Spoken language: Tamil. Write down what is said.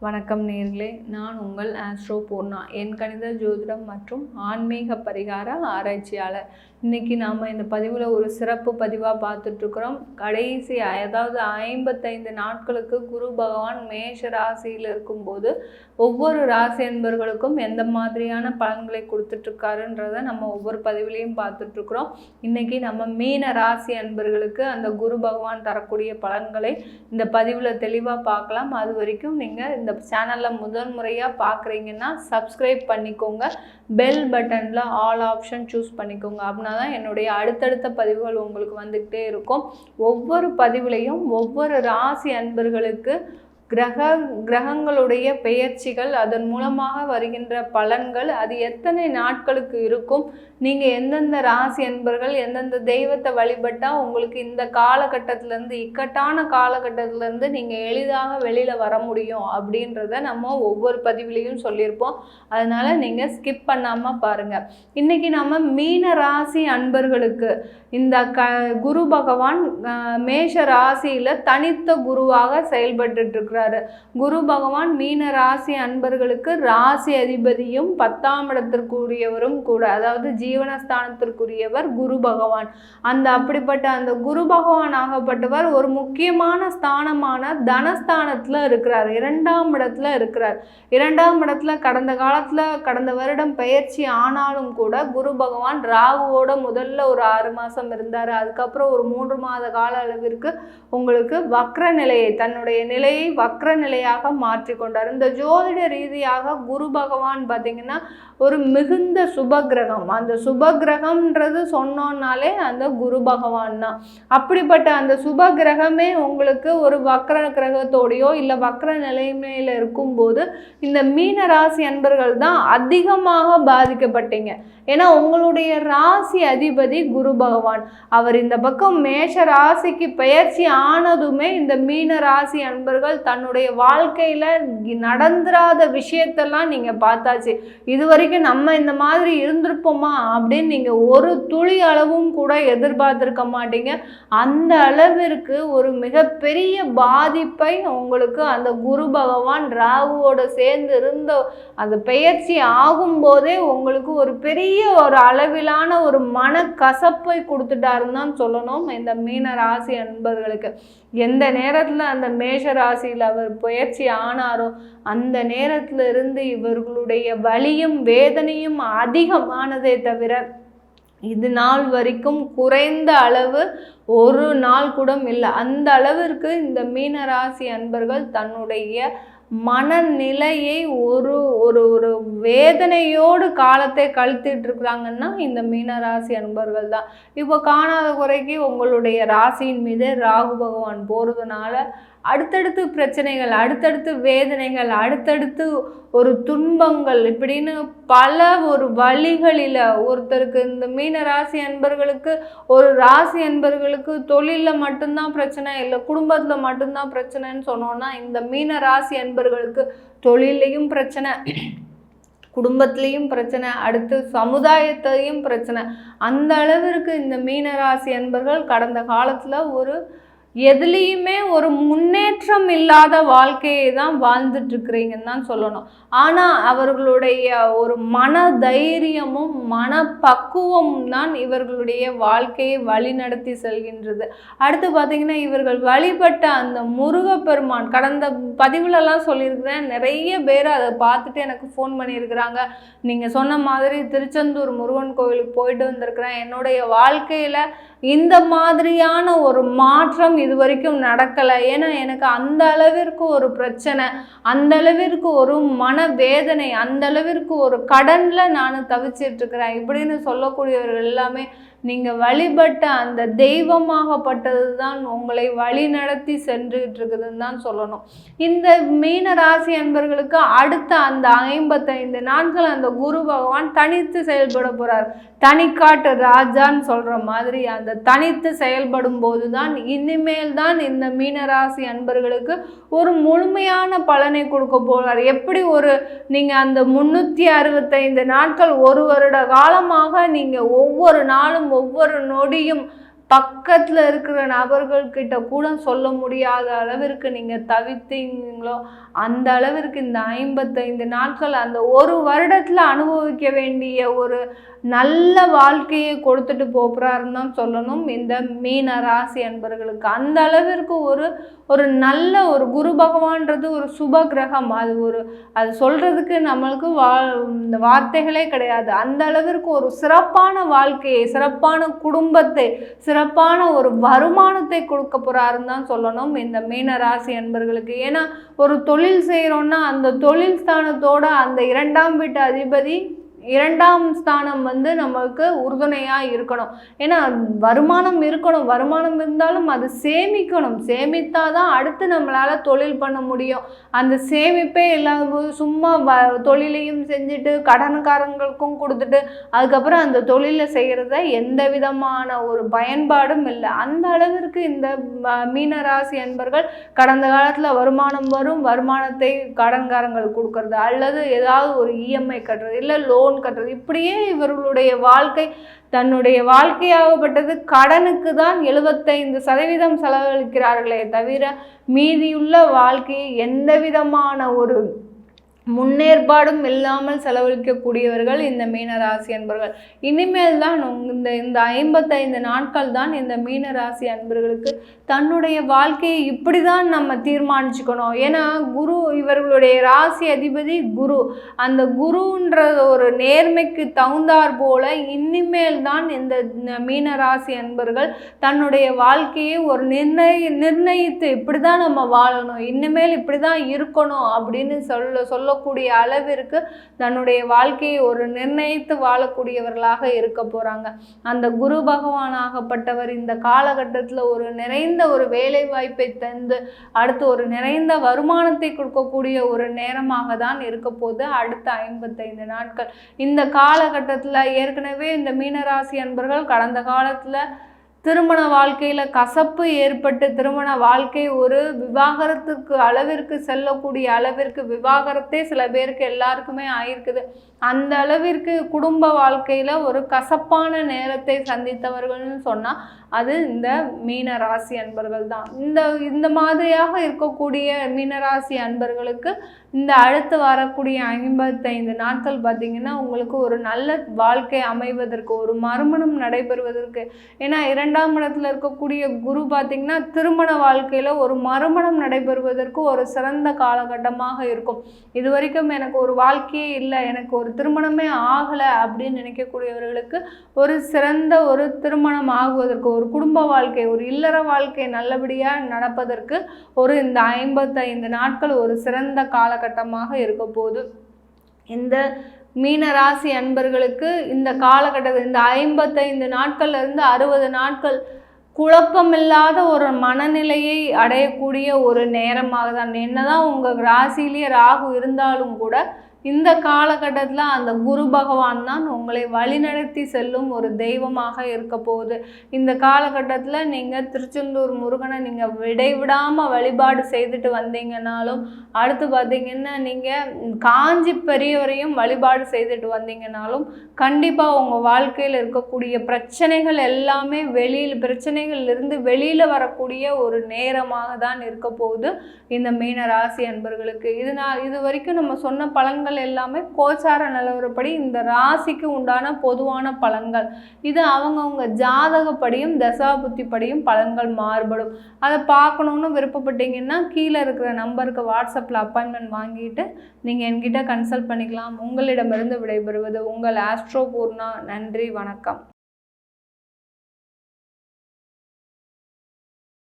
வணக்கம் நேர்களே, நான் உங்கள் ஆஸ்ட்ரோ பூர்ணா. என் கணித ஜோதிடம் மற்றும் ஆன்மீக பரிகார ஆராய்ச்சியாளர். இன்றைக்கி நாம் இந்த பதிவில் ஒரு சிறப்பு பதிவாக பார்த்துட்ருக்குறோம். கடைசி அதாவது 55 நாட்களுக்கு குரு பகவான் மேஷ ராசியில் இருக்கும்போது ஒவ்வொரு ராசி அன்பர்களுக்கும் எந்த மாதிரியான பலன்களை கொடுத்துட்ருக்காருன்றதை நம்ம ஒவ்வொரு பதிவுலையும் பார்த்துட்ருக்குறோம். இன்றைக்கி நம்ம மீன ராசி அன்பர்களுக்கு அந்த குரு பகவான் தரக்கூடிய பலன்களை இந்த பதிவில் தெளிவாக பார்க்கலாம். அது வரைக்கும் நீங்கள் இந்த சேனலில் முதல் முறையாக பார்க்குறீங்கன்னா சப்ஸ்கிரைப் பண்ணிக்கோங்க. பெல் பட்டனில் ஆல் ஆப்ஷன் சூஸ் பண்ணிக்கோங்க. அப்படின்னா தான் என்னுடைய அடுத்தடுத்த பதிவுகள் உங்களுக்கு வந்துக்கிட்டே இருக்கும். ஒவ்வொரு பதிவுலையும் ஒவ்வொரு ராசி அன்பர்களுக்கு கிரகங்களுடைய பெயர்ச்சிகள், அதன் மூலமாக வருகின்ற பலன்கள், அது எத்தனை நாட்களுக்கு இருக்கும், நீங்கள் எந்தெந்த ராசி அன்பர்கள் எந்தெந்த தெய்வத்தை வழிபட்டால் உங்களுக்கு இந்த காலகட்டத்திலேருந்து இக்கட்டான காலகட்டத்திலேருந்து நீங்கள் எளிதாக வெளியில் வர முடியும் அப்படின்றத நம்ம ஒவ்வொரு பதிவுலையும் சொல்லியிருப்போம். அதனால் நீங்கள் ஸ்கிப் பண்ணாமல் பாருங்கள். இன்றைக்கி நம்ம மீன ராசி அன்பர்களுக்கு இந்த குரு பகவான் மேஷ ராசியில் தனித்த குருவாக செயல்பட்டுருக்கிறார். குரு பகவான் மீன ராசி அன்பர்களுக்கு ராசி அதிபதியும் 10ஆம் இடத்திற்குரியவரும் கூட, அதாவது ஜீவனஸ்தானத்திற்குரியவர் குரு பகவான். அப்படிப்பட்ட அந்த குரு பகவான் ஆகப்பட்டவர் ஒரு முக்கியமான ஸ்தானமான தனஸ்தானத்தில் இருக்கிறார், 2ஆம் இடத்துல இருக்கிறார். 2ஆம் இடத்துல கடந்த வருடம் பயிற்சி ஆனாலும் கூட குரு பகவான் ராகுவோட முதல்ல ஒரு 6 மாதம் இருந்தார். அதுக்கப்புறம் ஒரு 3 மாத கால அளவிற்கு உங்களுக்கு வக்ர நிலையை, தன்னுடைய நிலையை வக்ர நிலையாக மாற்றிக்கொண்டார். இந்த ஜோதிட ரீதியாக குரு பகவான் பார்த்தீங்கன்னா ஒரு மிகுந்த சுபகிரகம். அந்த சுபகிரகம்ன்றது சொன்னோன்னாலே அந்த குரு பகவான் தான். அப்படிப்பட்ட அந்த சுபகிரகமே உங்களுக்கு ஒரு வக்ர கிரகத்தோடையோ இல்லை வக்ர நிலைமையில் இருக்கும்போது இந்த மீன ராசி அன்பர்கள் தான் அதிகமாக பாதிக்கப்பட்டீங்க. ஏன்னா உங்களுடைய ராசி அதிபதி குரு பகவான். அவர் இந்த பக்கம் மேஷ ராசிக்கு பெயர்ச்சி ஆனதுமே இந்த மீன ராசி அன்பர்கள் தன்னுடைய வாழ்க்கையில நடந்துராத விஷயத்தெல்லாம் நீங்க பார்த்தாச்சு. இது வரைக்கும் நம்ம இந்த மாதிரி இருந்திருப்போமா அப்படின்னு நீங்க ஒரு துளி அளவும் கூட எதிர்பார்த்திருக்க மாட்டீங்க. அந்த அளவிற்கு ஒரு மிகப்பெரிய பாதிப்பை உங்களுக்கு அந்த குரு பகவான் ராகுவோட சேர்ந்து இருந்த அந்த பெயர்ச்சி ஆகும்போதே உங்களுக்கு ஒரு பெரிய ஒரு அளவிலான ஒரு மன கசப்பை கொடுத்துட்டாருன்னு தான் சொல்லணும். இந்த மீன ராசி அன்பர்களுக்கு எந்த நேரத்தில் அந்த மேஷ ராசியில் அவர் பயிற்சி ஆனாரோ அந்த நேரத்தில் இருந்து இவர்களுடைய வலியும் வேதனையும் அதிகமானதே தவிர இது நாள் வரைக்கும் குறைந்த அளவு ஒரு நாள் கூட இல்லை. அந்த அளவிற்கு இந்த மீன ராசி அன்பர்கள் தன்னுடைய மனநிலையை ஒரு ஒரு ஒரு வேதனையோடு காலத்தை கழித்துட்டு இருக்கிறாங்கன்னா இந்த மீனராசி அன்பர்கள் தான். இப்போ காணாத குறைக்கு உங்களுடைய ராசியின் மீது ராகு பகவான் போகிறதுனால அடுத்தடுத்து பிரச்சனைகள், அடுத்தடுத்து வேதனைகள், அடுத்தடுத்து ஒரு துன்பங்கள், இப்படின்னு பல ஒரு வழிகளில் ஒருத்தருக்கு இந்த மீன ராசி அன்பர்களுக்கு ஒரு ராசி அன்பர்களுக்கு தொழிலில் மட்டும்தான் பிரச்சனை, இல்லை குடும்பத்தில் மட்டும்தான் பிரச்சனைன்னு சொன்னோன்னா இந்த மீன ராசி அன்பர்களுக்கு தொழிலையும் பிரச்சனை, குடும்பத்திலையும் பிரச்சனை, அடுத்து சமுதாயத்தையும் பிரச்சனை. அந்த அளவிற்கு இந்த மீனராசி அன்பர்கள் கடந்த காலத்தில் ஒரு எதுலேயுமே ஒரு முன்னேற்றம் இல்லாத வாழ்க்கையை தான் வாழ்ந்துட்டு இருக்கிறீங்கன்னு தான் சொல்லணும். ஆனால் அவர்களுடைய ஒரு மன தைரியமும் மனப்பக்குவமும் தான் இவர்களுடைய வாழ்க்கையை வழி நடத்தி செல்கின்றது. அடுத்து பார்த்திங்கன்னா இவர்கள் வழிபட்ட அந்த முருகப்பெருமான், கடந்த பதிவுலலாம் சொல்லியிருக்கிறேன், நிறைய பேர் அதை பார்த்துட்டு எனக்கு ஃபோன் பண்ணியிருக்கிறாங்க. நீங்கள் சொன்ன மாதிரி திருச்செந்தூர் முருகன் கோவிலுக்கு போயிட்டு வந்திருக்கிறேன், என்னுடைய வாழ்க்கையில் இந்த மாதிரியான ஒரு மாற்றம் இது வரைக்கும் நடக்கலை. ஏன்னா எனக்கு அந்த அளவிற்கு ஒரு பிரச்சனை, அந்த அளவிற்கு ஒரு மனவேதனை, அந்த அளவிற்கு ஒரு கடனில் நான் தவிச்சிட்டு இருக்கிறேன் இப்படின்னு சொல்லக்கூடியவர்கள் எல்லாமே நீங்கள் வழிபட்ட அந்த தெய்வமாகப்பட்டது தான் உங்களை வழி நடத்தி சென்றுகிட்டு இருக்குதுன்னு தான் சொல்லணும். இந்த மீன ராசி அன்பர்களுக்கு அடுத்த அந்த 55 நாட்கள் அந்த குரு பகவான் தனித்து செயல்பட போகிறார். தனிக்காட்டு ராஜான்னு சொல்கிற மாதிரி அந்த தனித்து செயல்படும் போது தான் இனிமேல் தான் இந்த மீனராசி அன்பர்களுக்கு ஒரு முழுமையான பலனை கொடுக்க போகிறார். எப்படி ஒரு நீங்கள் அந்த 365 நாட்கள் ஒரு வருட காலமாக நீங்கள் ஒவ்வொரு நாளும் ஒவ்வொரு நொடியும் பக்கத்தில் இருக்கிற நபர்கள்கிட்ட கூட சொல்ல முடியாத அளவிற்கு நீங்கள் தவித்தீங்களோ அந்த அளவிற்கு இந்த 55 நாட்கள் அந்த ஒரு வருடத்தில் அனுபவிக்க வேண்டிய ஒரு நல்ல வாழ்க்கையை கொடுத்துட்டு போகிறாருன்னு தான் சொல்லணும் இந்த மீன ராசி அன்பர்களுக்கு. அந்த அளவிற்கு ஒரு நல்ல ஒரு குரு பகவான்றது ஒரு சுப கிரகம். அது சொல்கிறதுக்கு நம்மளுக்கு இந்த வார்த்தைகளே கிடையாது. அந்த அளவிற்கு ஒரு சிறப்பான வாழ்க்கையை, சிறப்பான குடும்பத்தை, சிறப்பான ஒரு வருமானத்தை கொடுக்க போகிறாருன்னு தான் சொல்லணும் இந்த மீன ராசி அன்பர்களுக்கு. ஏன்னா ஒரு தொழில் செய்கிறோன்னா அந்த தொழில் ஸ்தானத்தோட அந்த 2ஆம் வீட்டு அதிபதி 2ஆம் ஸ்தானம் நமக்கு உறுதுணையாக இருக்கணும். ஏன்னா வருமானம் இருக்கணும், வருமானம் இருந்தாலும் அது சேமிக்கணும். சேமித்தாதான் அடுத்து நம்மளால் தொழில் பண்ண முடியும். அந்த சேமிப்பே இல்லாத போது சும்மா தொழிலையும் செஞ்சுட்டு கடன்காரங்களுக்கும் கொடுத்துட்டு அதுக்கப்புறம் அந்த தொழிலை செய்கிறத எந்த விதமான ஒரு பயன்பாடும் இல்லை. அந்த அளவிற்கு இந்த மீனராசி அன்பர்கள் கடந்த காலத்தில் வருமானம் வரும், வருமானத்தை கடன்காரங்களுக்கு கொடுக்கறது அல்லது ஏதாவது ஒரு இஎம்ஐ கட்டுறது இல்லை லோன் கட்டுறது, இப்படியே இவர்களுடைய வாழ்க்கை தன்னுடைய வாழ்க்கையாகப்பட்டது கடனுக்கு தான் 75% செலவழிக்கிறார்களே தவிர மீதியுள்ள வாழ்க்கையை எந்த விதமான ஒரு முன்னேற்பாடும் இல்லாமல் செலவழிக்கக்கூடியவர்கள் இந்த மீனராசி அன்பர்கள். இனிமேல் தான் இந்த 55 நாட்கள் தான் இந்த மீனராசி அன்பர்களுக்கு தன்னுடைய வாழ்க்கையை இப்படி தான் நம்ம தீர்மானிச்சுக்கணும். ஏன்னா குரு இவர்களுடைய ராசி அதிபதி குரு. அந்த குருன்ற ஒரு நேர்மைக்கு தகுந்தாற் போல இனிமேல் தான் இந்த மீனராசி அன்பர்கள் தன்னுடைய வாழ்க்கையை ஒரு நிர்ணயித்து இப்படி தான் நம்ம வாழணும், இனிமேல் இப்படி தான் இருக்கணும் அப்படின்னு சொல்லக்கூடிய அளவிற்கு தன்னுடைய வாழ்க்கையை ஒரு நிர்ணயித்து வாழக்கூடியவர்களாக இருக்க போறாங்க. அந்த குரு பகவானாகப்பட்டவர் இந்த காலகட்டத்தில் ஒரு நிறைந்த ஒரு வேலை வாய்ப்பை தந்து அடுத்து ஒரு நிறைந்த வருமானத்தை கொடுக்கக்கூடிய ஒரு நேரமாக தான் இருக்க போது அடுத்த 55 நாட்கள். இந்த காலகட்டத்தில் ஏற்கனவே இந்த மீனராசி அன்பர்கள் கடந்த காலத்தில் திருமண வாழ்க்கையில் கசப்பு ஏற்பட்டு திருமண வாழ்க்கை ஒரு விவாகரத்துக்கு அளவிற்கு செல்லக்கூடிய அளவிற்கு விவாகரத்தே சில பேருக்கு எல்லாருக்குமே ஆயிருக்குது. அந்த அளவிற்கு குடும்ப வாழ்க்கையில் ஒரு கசப்பான நேரத்தை சந்தித்தவர்கள்னு சொன்னால் அது இந்த மீனராசி அன்பர்கள் தான். இந்த மாதிரியாக இருக்கக்கூடிய மீனராசி அன்பர்களுக்கு இந்த அடுத்து வரக்கூடிய 55 நாட்கள் பார்த்திங்கன்னா உங்களுக்கு ஒரு நல்ல வாழ்க்கை அமைவதற்கு, ஒரு மறுமணம் நடைபெறுவதற்கு. ஏன்னா 2ஆம் இடத்துல இருக்கக்கூடிய குரு பார்த்திங்கன்னா திருமண வாழ்க்கையில் ஒரு மறுமணம் நடைபெறுவதற்கு ஒரு சிறந்த காலகட்டமாக இருக்கும். இது வரைக்கும் எனக்கு ஒரு வாழ்க்கையே இல்லை, எனக்கு ஒரு திருமணமே ஆகலை அப்படின்னு நினைக்கக்கூடியவர்களுக்கு ஒரு சிறந்த ஒரு திருமணம் ஆகுவதற்கு, ஒரு குடும்ப வாழ்க்கை, ஒரு இல்லற வாழ்க்கை நல்லபடியாக நடப்பதற்கு ஒரு இந்த 55 நாட்கள் ஒரு சிறந்த காலகட்டமாக இருக்க போகுது. இந்த மீனராசி அன்பர்களுக்கு இந்த காலகட்டத்தில் இந்த 55 நாட்கள்லேருந்து 60 நாட்கள் குழப்பமில்லாத ஒரு மனநிலையை அடையக்கூடிய ஒரு நேரமாக தான். என்னதான் உங்கள் ராசியிலேயே ராகு இருந்தாலும் கூட இந்த காலகட்டத்தில் அந்த குரு பகவான் தான் உங்களை வழிநடத்தி செல்லும் ஒரு தெய்வமாக இருக்க போகுது. இந்த காலகட்டத்தில் நீங்கள் திருச்செந்தூர் முருகனை நீங்கள் விடைவிடாமல் வழிபாடு செய்துட்டு வந்தீங்கன்னாலும் அடுத்து பார்த்திங்கன்னா நீங்கள் காஞ்சி பெரியவரையும் வழிபாடு செய்துட்டு வந்தீங்கன்னாலும் கண்டிப்பாக உங்கள் வாழ்க்கையில் இருக்கக்கூடிய பிரச்சனைகள் எல்லாமே பிரச்சனைகள்லேருந்து வெளியில் வரக்கூடிய ஒரு நேரமாக தான் இருக்க போகுது இந்த மீன ராசி அன்பர்களுக்கு. இது வரைக்கும் நம்ம சொன்ன பலன்கள் எல்லாமே கோச்சார நிலவரப்படி இந்த ராசிக்கு உண்டான பொதுவான பலன்கள். இது அவங்கவுங்க ஜாதகப்படியும் தசாபுத்திப்படியும் பலன்கள் மாறுபடும். அதை பார்க்கணுன்னு விருப்பப்பட்டீங்கன்னா கீழே இருக்கிற நம்பருக்கு வாட்ஸ்அப்பில் அப்பாயின்மெண்ட் வாங்கிட்டு நீங்கள் என்கிட்ட கன்சல்ட் பண்ணிக்கலாம். உங்களிடமிருந்து விடைபெறுவது உங்கள் ஆஸ்ட்ரோ பூர்ணா. நன்றி, வணக்கம்.